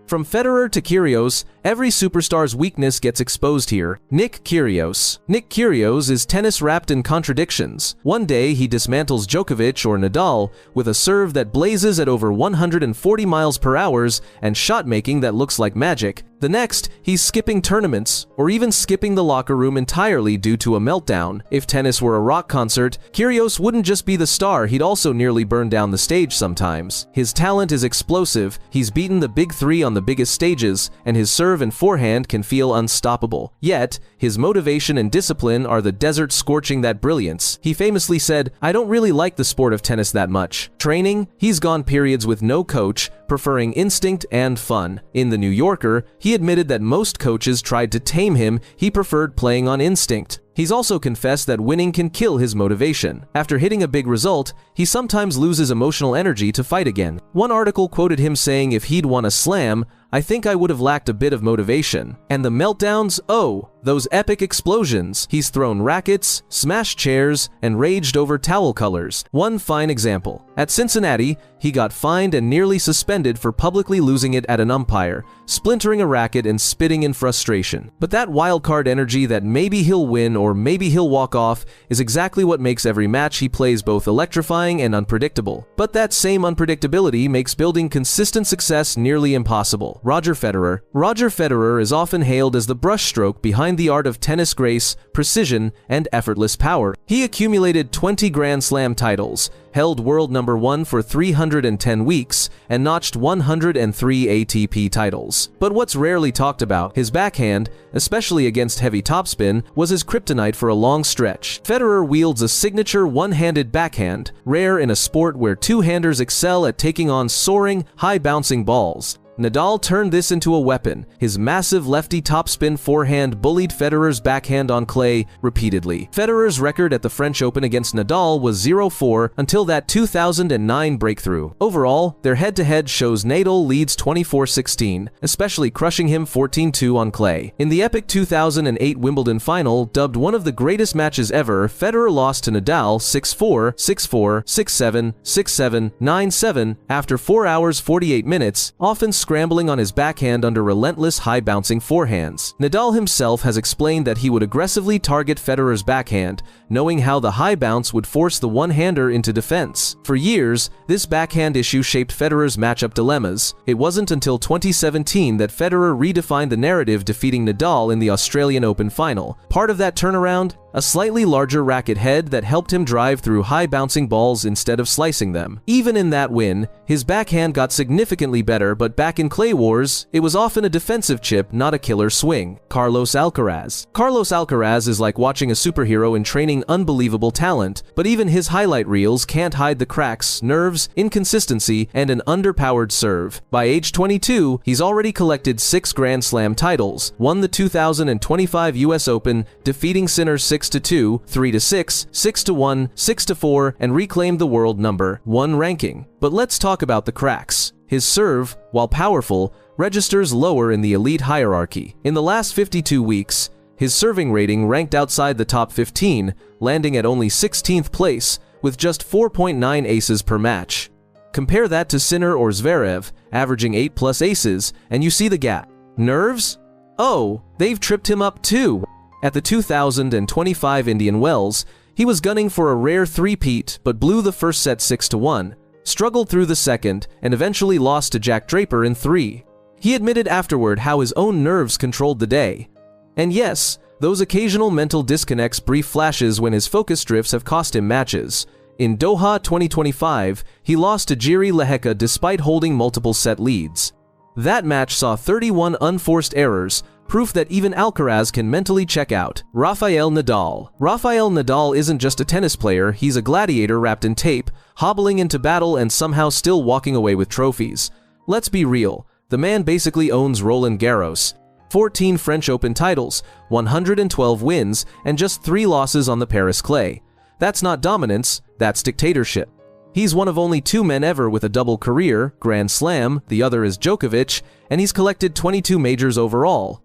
From Federer to Kyrgios, every superstar's weakness gets exposed here. Nick Kyrgios is tennis wrapped in contradictions. One day he dismantles Djokovic or Nadal with a serve that blazes at over 140 miles per hour and shot-making that looks like magic. The next, he's skipping tournaments, or even skipping the locker room entirely due to a meltdown. If tennis were a rock concert, Kyrgios wouldn't just be the star, he'd also nearly burn down the stage sometimes. His talent is explosive, he's beaten the big three on the biggest stages, and his serve and forehand can feel unstoppable. Yet, his motivation and discipline are the desert scorching that brilliance. He famously said, "I don't really like the sport of tennis that much." Training? He's gone periods with no coach, preferring instinct and fun. In The New Yorker, he admitted that most coaches tried to tame him, he preferred playing on instinct. He's also confessed that winning can kill his motivation. After hitting a big result, he sometimes loses emotional energy to fight again. One article quoted him saying if he'd won a slam, "I think I would have lacked a bit of motivation." And the meltdowns? Oh, those epic explosions. He's thrown rackets, smashed chairs, and raged over towel colors. One fine example. At Cincinnati, he got fined and nearly suspended for publicly losing it at an umpire, splintering a racket and spitting in frustration. But that wildcard energy that maybe he'll win or maybe he'll walk off is exactly what makes every match he plays both electrifying and unpredictable. But that same unpredictability makes building consistent success nearly impossible. Roger Federer is often hailed as the brushstroke behind the art of tennis grace, precision, and effortless power. He accumulated 20 Grand Slam titles, held world number 1 for 310 weeks, and notched 103 ATP titles. But what's rarely talked about, his backhand, especially against heavy topspin, was his kryptonite for a long stretch. Federer wields a signature one-handed backhand, rare in a sport where two-handers excel at taking on soaring, high-bouncing balls. Nadal turned this into a weapon. His massive lefty topspin forehand bullied Federer's backhand on clay repeatedly. Federer's record at the French Open against Nadal was 0-4 until that 2009 breakthrough. Overall, their head-to-head shows Nadal leads 24-16, especially crushing him 14-2 on clay. In the epic 2008 Wimbledon final, dubbed one of the greatest matches ever, Federer lost to Nadal 6-4, 6-4, 6-7, 6-7, 9-7 after 4 hours 48 minutes, often scrambling on his backhand under relentless high-bouncing forehands. Nadal himself has explained that he would aggressively target Federer's backhand, knowing how the high bounce would force the one-hander into defense. For years, this backhand issue shaped Federer's matchup dilemmas. It wasn't until 2017 that Federer redefined the narrative, defeating Nadal in the Australian Open final. Part of that turnaround? A slightly larger racket head that helped him drive through high-bouncing balls instead of slicing them. Even in that win, his backhand got significantly better, but back in clay wars, it was often a defensive chip, not a killer swing. Carlos Alcaraz is like watching a superhero in training, unbelievable talent, but even his highlight reels can't hide the cracks, nerves, inconsistency, and an underpowered serve. By age 22, he's already collected 6 Grand Slam titles, won the 2025 US Open, defeating Sinner 6-2, 3-6, 6-1, 6-4, and reclaimed the world number 1 ranking. But let's talk about the cracks. His serve, while powerful, registers lower in the elite hierarchy. In the last 52 weeks, his serving rating ranked outside the top 15, landing at only 16th place, with just 4.9 aces per match. Compare that to Sinner or Zverev, averaging 8+ aces, and you see the gap. Nerves? Oh, they've tripped him up too. At the 2025 Indian Wells, he was gunning for a rare three-peat but blew the first set 6-1, struggled through the second, and eventually lost to Jack Draper in 3. He admitted afterward how his own nerves controlled the day. And yes, those occasional mental disconnects, brief flashes when his focus drifts, have cost him matches. In Doha 2025, he lost to Jiri Lehecka despite holding multiple set leads. That match saw 31 unforced errors, proof that even Alcaraz can mentally check out. Rafael Nadal isn't just a tennis player, he's a gladiator wrapped in tape, hobbling into battle and somehow still walking away with trophies. Let's be real, the man basically owns Roland Garros. 14 French Open titles, 112 wins, and just 3 losses on the Paris clay. That's not dominance, that's dictatorship. He's one of only 2 men ever with a double career, Grand Slam, the other is Djokovic, and he's collected 22 majors overall.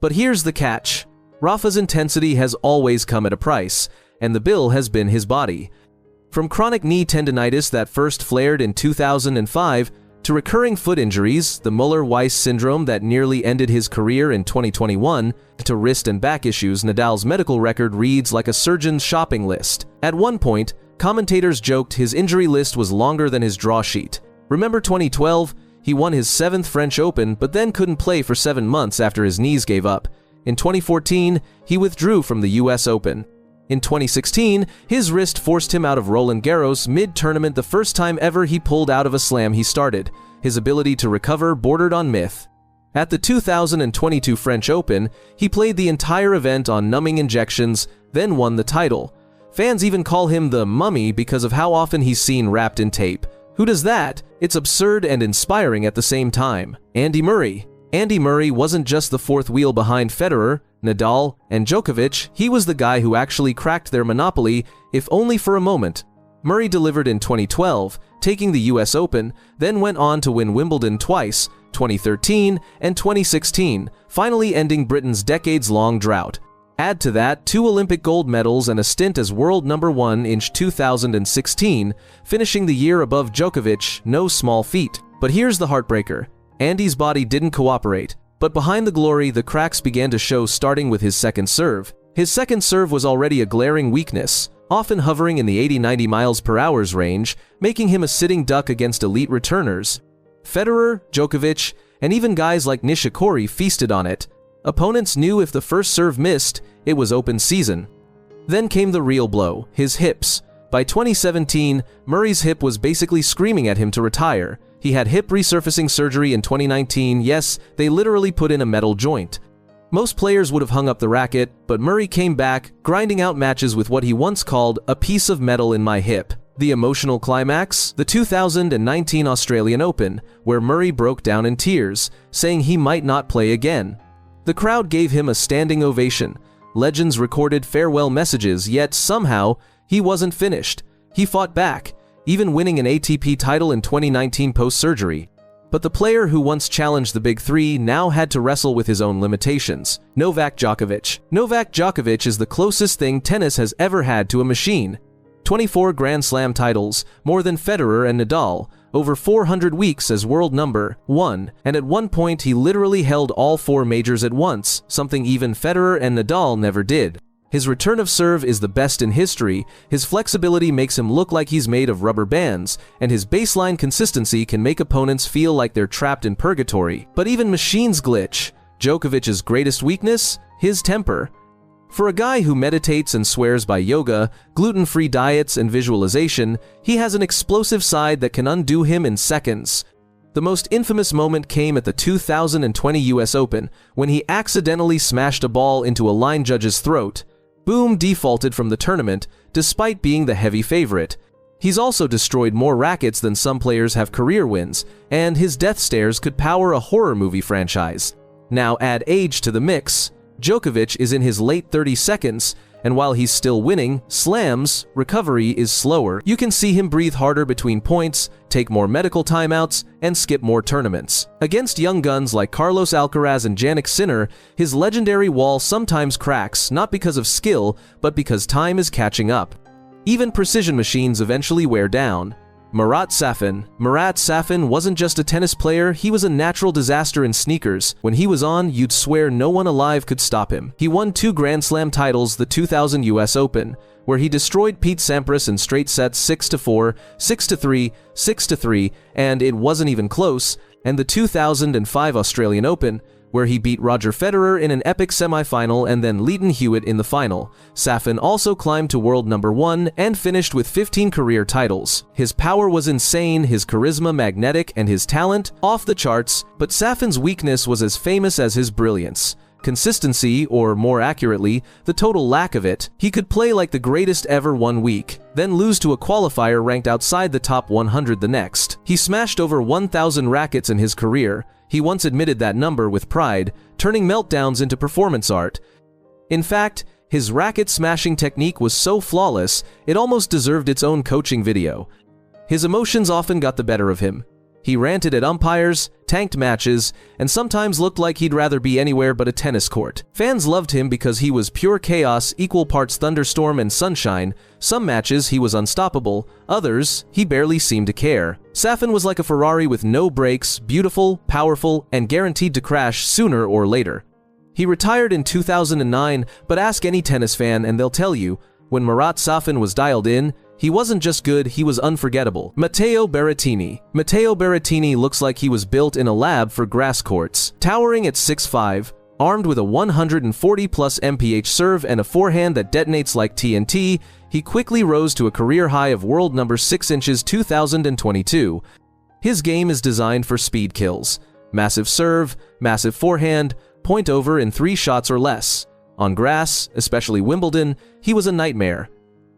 But here's the catch. Rafa's intensity has always come at a price, and the bill has been his body. From chronic knee tendinitis that first flared in 2005, to recurring foot injuries, the Müller-Weiss syndrome that nearly ended his career in 2021, to wrist and back issues, Nadal's medical record reads like a surgeon's shopping list. At one point, commentators joked his injury list was longer than his draw sheet. Remember 2012? He won his 7th French Open but then couldn't play for 7 months after his knees gave up. In 2014, he withdrew from the US Open. In 2016, his wrist forced him out of Roland Garros mid-tournament, the first time ever he pulled out of a slam he started. His ability to recover bordered on myth. At the 2022 French Open, he played the entire event on numbing injections, then won the title. Fans even call him the mummy because of how often he's seen wrapped in tape. Who does that? It's absurd and inspiring at the same time. Andy Murray. Andy Murray wasn't just the fourth wheel behind Federer, Nadal, and Djokovic. He was the guy who actually cracked their monopoly, if only for a moment. Murray delivered in 2012, taking the US Open, then went on to win Wimbledon twice, 2013 and 2016, finally ending Britain's decades-long drought. Add to that 2 Olympic gold medals and a stint as world number 1 in 2016, finishing the year above Djokovic, no small feat. But here's the heartbreaker. Andy's body didn't cooperate, but behind the glory, the cracks began to show, starting with his second serve. His second serve was already a glaring weakness, often hovering in the 80-90 miles per hour range, making him a sitting duck against elite returners. Federer, Djokovic, and even guys like Nishikori feasted on it. Opponents knew if the first serve missed, it was open season. Then came the real blow, his hips. By 2017, Murray's hip was basically screaming at him to retire. He had hip resurfacing surgery in 2019. Yes, they literally put in a metal joint. Most players would have hung up the racket, but Murray came back, grinding out matches with what he once called a piece of metal in my hip. The emotional climax? The 2019 Australian Open, where Murray broke down in tears, saying he might not play again. The crowd gave him a standing ovation. Legends recorded farewell messages, yet somehow, he wasn't finished. He fought back, even winning an ATP title in 2019 post-surgery. But the player who once challenged the Big Three now had to wrestle with his own limitations. Novak Djokovic. Novak Djokovic is the closest thing tennis has ever had to a machine. 24 Grand Slam titles, more than Federer and Nadal, over 400 weeks as world number 1, and at one point he literally held all 4 majors at once, something even Federer and Nadal never did. His return of serve is the best in history, his flexibility makes him look like he's made of rubber bands, and his baseline consistency can make opponents feel like they're trapped in purgatory. But even machines glitch. Djokovic's greatest weakness? His temper. For a guy who meditates and swears by yoga, gluten-free diets, and visualization, he has an explosive side that can undo him in seconds. The most infamous moment came at the 2020 US Open, when he accidentally smashed a ball into a line judge's throat. Boom defaulted from the tournament, despite being the heavy favorite. He's also destroyed more rackets than some players have career wins, and his death stares could power a horror movie franchise. Now add age to the mix. Djokovic is in his late 32nd, and while he's still winning slams, recovery is slower. You can see him breathe harder between points, take more medical timeouts, and skip more tournaments. Against young guns like Carlos Alcaraz and Jannik Sinner, his legendary wall sometimes cracks, not because of skill, but because time is catching up. Even precision machines eventually wear down. Marat Safin. Marat Safin wasn't just a tennis player, he was a natural disaster in sneakers. When he was on, you'd swear no one alive could stop him. He won 2 Grand Slam titles, the 2000 US Open, where he destroyed Pete Sampras in straight sets 6-4, 6-3, 6-3, and it wasn't even close, and the 2005 Australian Open, where he beat Roger Federer in an epic semifinal and then Leighton Hewitt in the final. Safin also climbed to world number 1 and finished with 15 career titles. His power was insane, his charisma magnetic, and his talent off the charts, but Safin's weakness was as famous as his brilliance. Consistency, or more accurately, the total lack of it. He could play like the greatest ever one week, then lose to a qualifier ranked outside the top 100 the next. He smashed over 1,000 rackets in his career. He once admitted that number with pride, turning meltdowns into performance art. In fact, his racket-smashing technique was so flawless, it almost deserved its own coaching video. His emotions often got the better of him. He ranted at umpires, tanked matches, and sometimes looked like he'd rather be anywhere but a tennis court. Fans loved him because he was pure chaos, equal parts thunderstorm and sunshine. Some matches he was unstoppable, others he barely seemed to care. Safin was like a Ferrari with no brakes, beautiful, powerful, and guaranteed to crash sooner or later. He retired in 2009, but ask any tennis fan and they'll tell you, when Marat Safin was dialed in, he wasn't just good, he was unforgettable. Matteo Berrettini. Matteo Berrettini looks like he was built in a lab for grass courts. Towering at 6'5", armed with a 140+ mph serve and a forehand that detonates like TNT, he quickly rose to a career high of world number 6 inches 2022. His game is designed for speed kills. Massive serve, massive forehand, point over in 3 shots or less. On grass, especially Wimbledon, he was a nightmare.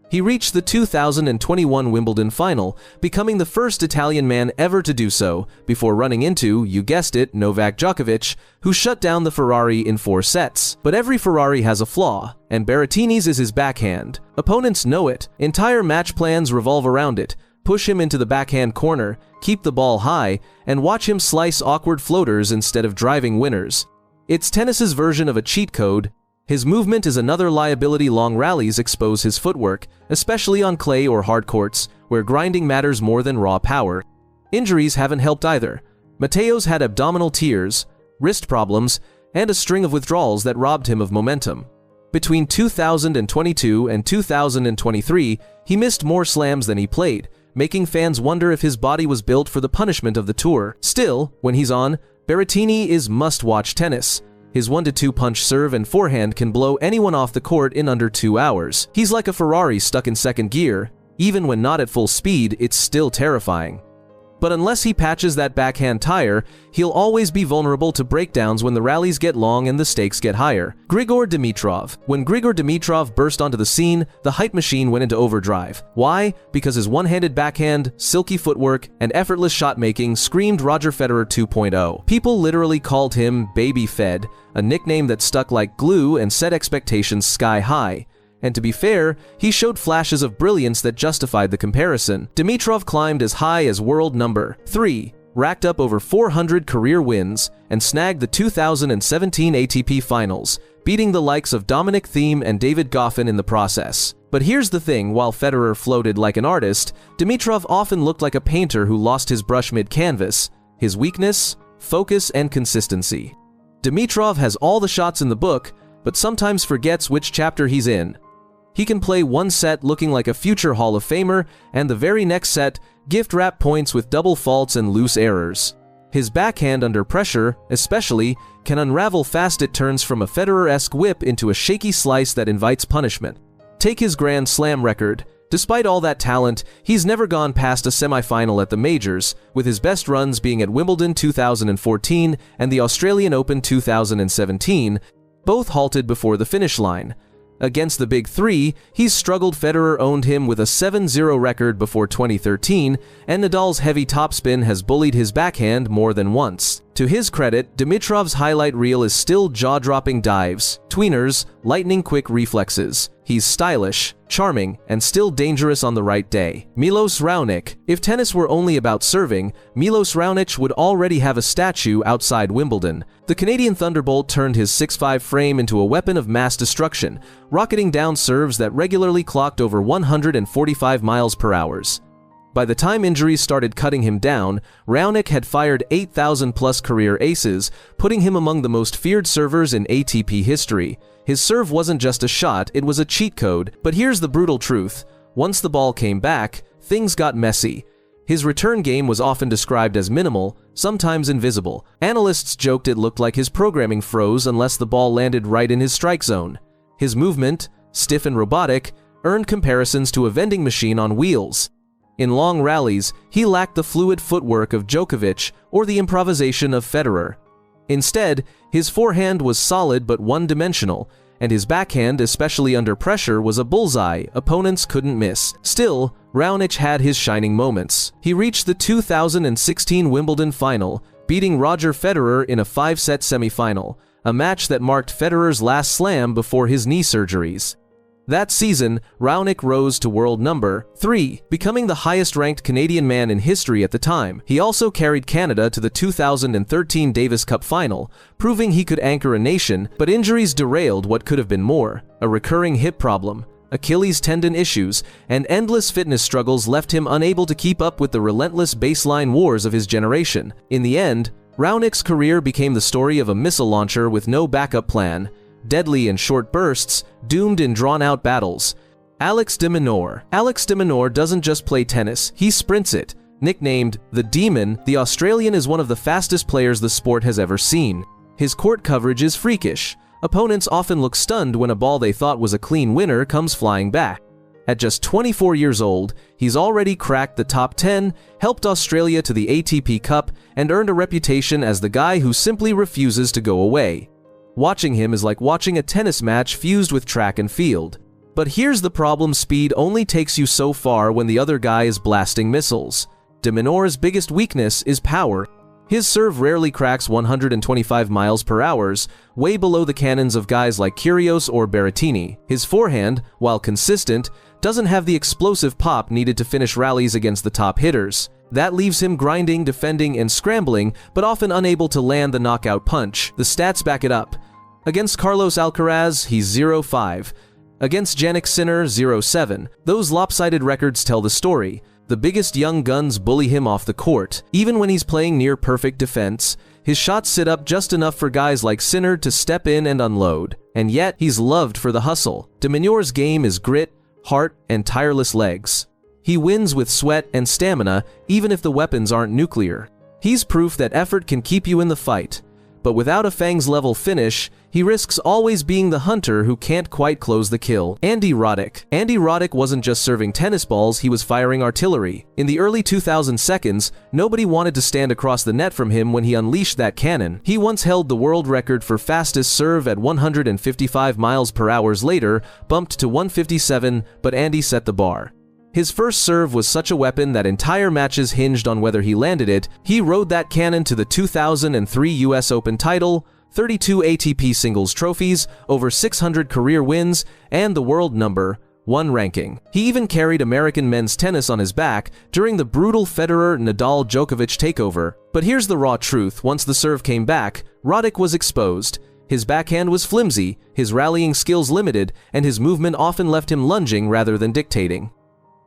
He reached the 2021 Wimbledon final, becoming the first Italian man ever to do so, before running into, you guessed it, Novak Djokovic, who shut down the Ferrari in 4 sets. But every Ferrari has a flaw, and Berrettini's is his backhand. Opponents know it. Entire match plans revolve around it. Push him into the backhand corner, keep the ball high, and watch him slice awkward floaters instead of driving winners. It's tennis's version of a cheat code. His movement is another liability. Long rallies expose his footwork, especially on clay or hard courts, where grinding matters more than raw power. Injuries haven't helped either. Matteo's had abdominal tears, wrist problems, and a string of withdrawals that robbed him of momentum. Between 2022 and 2023, he missed more slams than he played, making fans wonder if his body was built for the punishment of the tour. Still, when he's on, Berrettini is must-watch tennis. His 1-2 punch serve and forehand can blow anyone off the court in under 2 hours. He's like a Ferrari stuck in second gear. Even when not at full speed, it's still terrifying. But unless he patches that backhand tire, he'll always be vulnerable to breakdowns when the rallies get long and the stakes get higher. Grigor Dimitrov. When Grigor Dimitrov burst onto the scene, the hype machine went into overdrive. Why? Because his one-handed backhand, silky footwork, and effortless shot-making screamed Roger Federer 2.0. People literally called him Baby Fed, a nickname that stuck like glue and set expectations sky high. And to be fair, he showed flashes of brilliance that justified the comparison. Dimitrov climbed as high as world number 3, racked up over 400 career wins, and snagged the 2017 ATP Finals, beating the likes of Dominic Thiem and David Goffin in the process. But here's the thing, while Federer floated like an artist, Dimitrov often looked like a painter who lost his brush mid-canvas. His weakness? Focus and consistency. Dimitrov has all the shots in the book, but sometimes forgets which chapter he's in. He can play one set looking like a future Hall of Famer, and the very next set gift-wrap points with double faults and loose errors. His backhand under pressure, especially, can unravel fast. It turns from a Federer-esque whip into a shaky slice that invites punishment. Take his Grand Slam record. Despite all that talent, he's never gone past a semifinal at the majors, with his best runs being at Wimbledon 2014 and the Australian Open 2017, both halted before the finish line. Against the Big Three, he's struggled. Federer owned him with a 7-0 record before 2013, and Nadal's heavy topspin has bullied his backhand more than once. To his credit, Dimitrov's highlight reel is still jaw-dropping dives, tweeners, lightning-quick reflexes. He's stylish, charming, and still dangerous on the right day. Milos Raonic. If tennis were only about serving, Milos Raonic would already have a statue outside Wimbledon. The Canadian Thunderbolt turned his 6'5" frame into a weapon of mass destruction, rocketing down serves that regularly clocked over 145 miles per hour. By the time injuries started cutting him down, Raonic had fired 8,000+ career aces, putting him among the most feared servers in ATP history. His serve wasn't just a shot, it was a cheat code. But here's the brutal truth. Once the ball came back, things got messy. His return game was often described as minimal, sometimes invisible. Analysts joked it looked like his programming froze unless the ball landed right in his strike zone. His movement, stiff and robotic, earned comparisons to a vending machine on wheels. In long rallies, he lacked the fluid footwork of Djokovic or the improvisation of Federer. Instead, his forehand was solid but one-dimensional, and his backhand, especially under pressure, was a bullseye opponents couldn't miss. Still, Raonic had his shining moments. He reached the 2016 Wimbledon final, beating Roger Federer in a 5-set semifinal, a match that marked Federer's last slam before his knee surgeries. That season, Raonic rose to world number 3, becoming the highest-ranked Canadian man in history at the time. He also carried Canada to the 2013 Davis Cup final, proving he could anchor a nation, but injuries derailed what could have been more. A recurring hip problem, Achilles tendon issues, and endless fitness struggles left him unable to keep up with the relentless baseline wars of his generation. In the end, Raonic's career became the story of a missile launcher with no backup plan, deadly in short bursts, doomed in drawn-out battles. Alex de Minaur. Alex de Minaur doesn't just play tennis, he sprints it. Nicknamed the Demon, the Australian is one of the fastest players the sport has ever seen. His court coverage is freakish. Opponents often look stunned when a ball they thought was a clean winner comes flying back. At just 24 years old, he's already cracked the top 10, helped Australia to the ATP Cup, and earned a reputation as the guy who simply refuses to go away. Watching him is like watching a tennis match fused with track and field. But here's the problem: speed only takes you so far when the other guy is blasting missiles. De Minaur's biggest weakness is power. His serve rarely cracks 125 miles per hour, way below the cannons of guys like Kyrgios or Berrettini. His forehand, while consistent, doesn't have the explosive pop needed to finish rallies against the top hitters. That leaves him grinding, defending, and scrambling, but often unable to land the knockout punch. The stats back it up. Against Carlos Alcaraz, he's 0-5. Against Jannik Sinner, 0-7. Those lopsided records tell the story. The biggest young guns bully him off the court. Even when he's playing near perfect defense, his shots sit up just enough for guys like Sinner to step in and unload. And yet, he's loved for the hustle. De Minaur's game is grit, heart, and tireless legs. He wins with sweat and stamina, even if the weapons aren't nuclear. He's proof that effort can keep you in the fight. But without a Fangs-level finish, he risks always being the hunter who can't quite close the kill. Andy Roddick. Andy Roddick wasn't just serving tennis balls, he was firing artillery. In the early 2000 seconds, nobody wanted to stand across the net from him when he unleashed that cannon. He once held the world record for fastest serve at 155 miles per hour, later bumped to 157, but Andy set the bar. His first serve was such a weapon that entire matches hinged on whether he landed it. He rode that cannon to the 2003 US Open title, 32 ATP singles trophies, over 600 career wins, and the world number 1 ranking. He even carried American men's tennis on his back during the brutal Federer-Nadal Djokovic takeover. But here's the raw truth: once the serve came back, Roddick was exposed. His backhand was flimsy, his rallying skills limited, and his movement often left him lunging rather than dictating.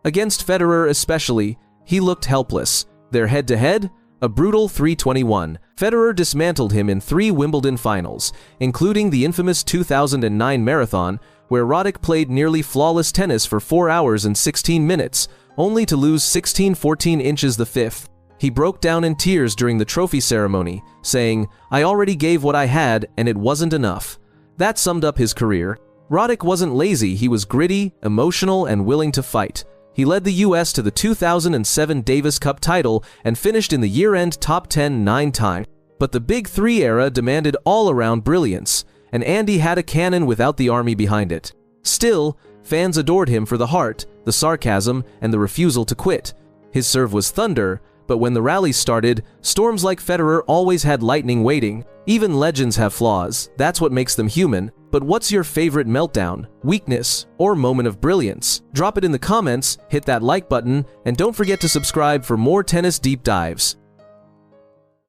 Against Federer especially, he looked helpless. Their head-to-head? A brutal 3-21. Federer dismantled him in 3 Wimbledon finals, including the infamous 2009 marathon, where Roddick played nearly flawless tennis for 4 hours and 16 minutes, only to lose 16-14 inches the 5th. He broke down in tears during the trophy ceremony, saying, "I already gave what I had, and it wasn't enough." That summed up his career. Roddick wasn't lazy, he was gritty, emotional, and willing to fight. He led the US to the 2007 Davis Cup title and finished in the year-end top 10 9 times. But the Big Three era demanded all-around brilliance, and Andy had a cannon without the army behind it. Still, fans adored him for the heart, the sarcasm, and the refusal to quit. His serve was thunder, but when the rallies started, storms like Federer always had lightning waiting. Even legends have flaws, that's what makes them human. But what's your favorite meltdown, weakness, or moment of brilliance? Drop it in the comments, hit that like button, and don't forget to subscribe for more tennis deep dives.